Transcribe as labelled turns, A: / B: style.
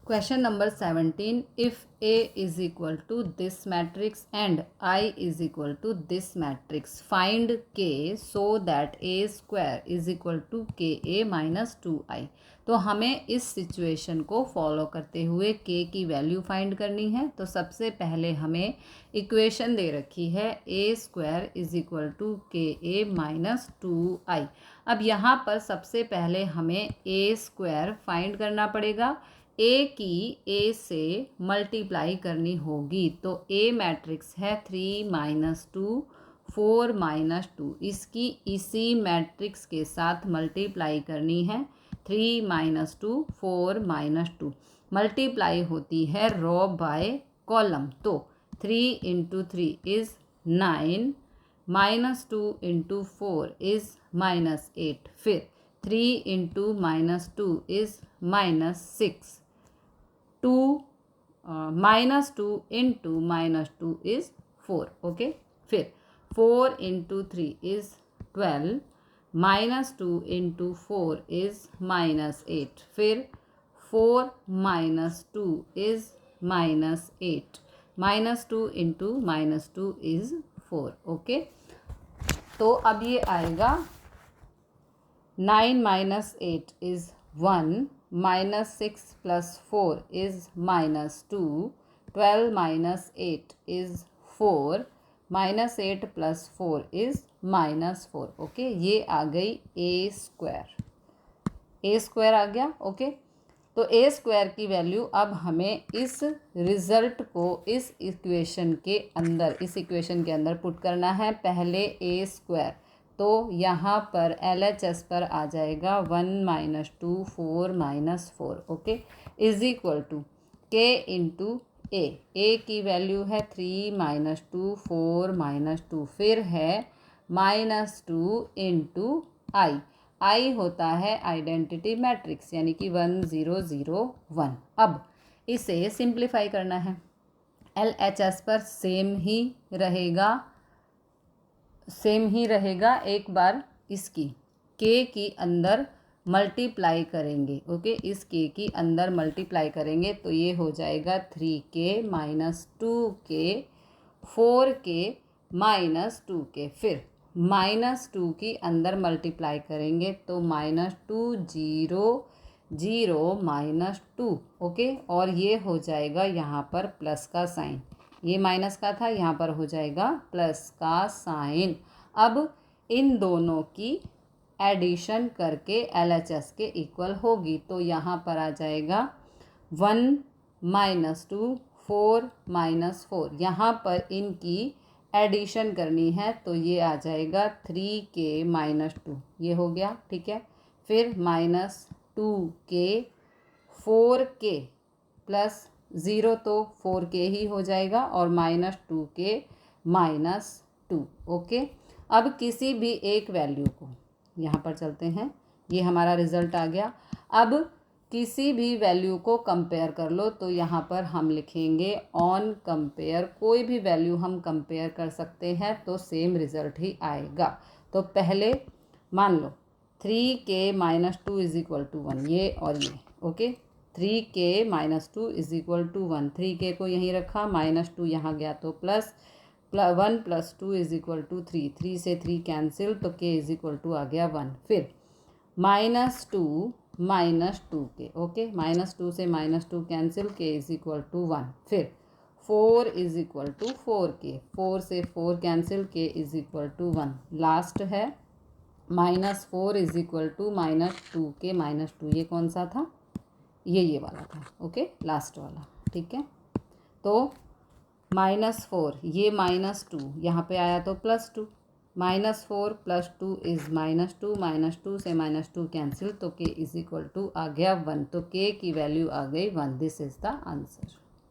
A: Question number 17. If A is equal to this matrix and I is equal to this matrix, find K so that A square is equal to KA minus 2I. तो हमें इस situation को follow करते हुए K की value find करनी है। तो सबसे पहले हमें इक्वेशन दे रखी है A square is equal to KA minus 2I। अब यहाँ पर सबसे पहले हमें A स्क्वायर फाइंड करना पड़ेगा। ए की ए से मल्टीप्लाई करनी होगी। तो ए मैट्रिक्स है 3 माइनस 2 4 माइनस 2, इसकी इसी मैट्रिक्स के साथ मल्टीप्लाई करनी है। 3 माइनस 2 4 माइनस 2 मल्टीप्लाई होती है रो बाय कॉलम। तो 3 into 3 is 9, minus 2 into 4 is minus 8, फिर 3 into minus 2 is minus 6, 2 minus 2 into minus 2 is 4। Okay, फिर 4 into 3 is 12, minus 2 into 4 is minus 8, फिर 4 minus 2 is minus 8, minus 2 into minus 2 is 4। Okay, तो अब ये आएगा 9 minus 8 is 1, minus 6 plus 4 is minus 2, 12 minus 8 is 4, minus 8 plus 4 is minus 4। Okay, ये आ गई ए square, ए square आ गया। Okay, तो ए स्क्वायर की वैल्यू अब हमें इस रिज़ल्ट को इस इक्वेशन के अंदर, इस इक्वेशन के अंदर पुट करना है। पहले ए स्क्वायर, तो यहाँ पर LHS पर आ जाएगा 1 minus 2 4 minus 4। Okay, is equal to k into a की वैल्यू है 3 माइनस 2 4 माइनस 2, फिर है माइनस 2 इंटू आई होता है आइडेंटिटी मैट्रिक्स, यानी कि 1 0 0 1। अब इसे सिंप्लीफाई करना है। LHS पर सेम ही रहेगा। एक बार इसकी के की अंदर मल्टीप्लाई करेंगे। ओके, इस के की अंदर मल्टीप्लाई करेंगे तो ये हो जाएगा 3k minus 2k 4k minus 2k, फिर माइनस 2 की अंदर मल्टीप्लाई करेंगे तो माइनस 2 0 0 माइनस 2। ओके, और ये हो जाएगा यहाँ पर प्लस का साइन, ये माइनस का था, यहाँ पर हो जाएगा प्लस का साइन। अब इन दोनों की एडिशन करके LHS के इक्वल होगी। तो यहाँ पर आ जाएगा 1 माइनस 2 4 माइनस 4, यहाँ पर इनकी एडिशन करनी है तो ये आ जाएगा 3k माइनस 2, ये हो गया। ठीक है, फिर माइनस 2k 4k प्लस 0 तो 4k ही हो जाएगा, और माइनस 2k माइनस 2। ओके, अब किसी भी एक वैल्यू को, यहाँ पर चलते हैं, ये हमारा रिज़ल्ट आ गया। अब किसी भी वैल्यू को कंपेयर कर लो, तो यहाँ पर हम लिखेंगे ऑन कंपेयर, कोई भी वैल्यू हम कंपेयर कर सकते हैं तो सेम रिज़ल्ट ही आएगा। तो पहले मान लो 3k minus 2 is equal to 1, ये और ये। Okay, 3k minus 2 is equal to 1, 3k को यहीं रखा, माइनस 2 यहाँ गया तो plus 1 plus 2 is equal to 3, 3 से 3 कैंसिल तो k इज़ इक्वल टू आ गया 1, फिर minus 2 minus 2k। Okay, minus 2 से minus 2 cancel, k is equal to 1, फिर 4 इज़ इक्वल टू 4k, 4 से 4 cancel, k is equal to 1, last है minus 4 is equal to minus 2k minus 2, ये कौन सा था, ये वाला था। ओके, लास्ट वाला। ठीक है, तो माइनस 4, ये माइनस 2 यहाँ पे आया तो plus 2, minus 4 plus 2 is minus 2, minus 2 से माइनस 2 कैंसिल तो k इज़ इक्वल टू आ गया 1, तो k की वैल्यू आ गई 1। This is the answer.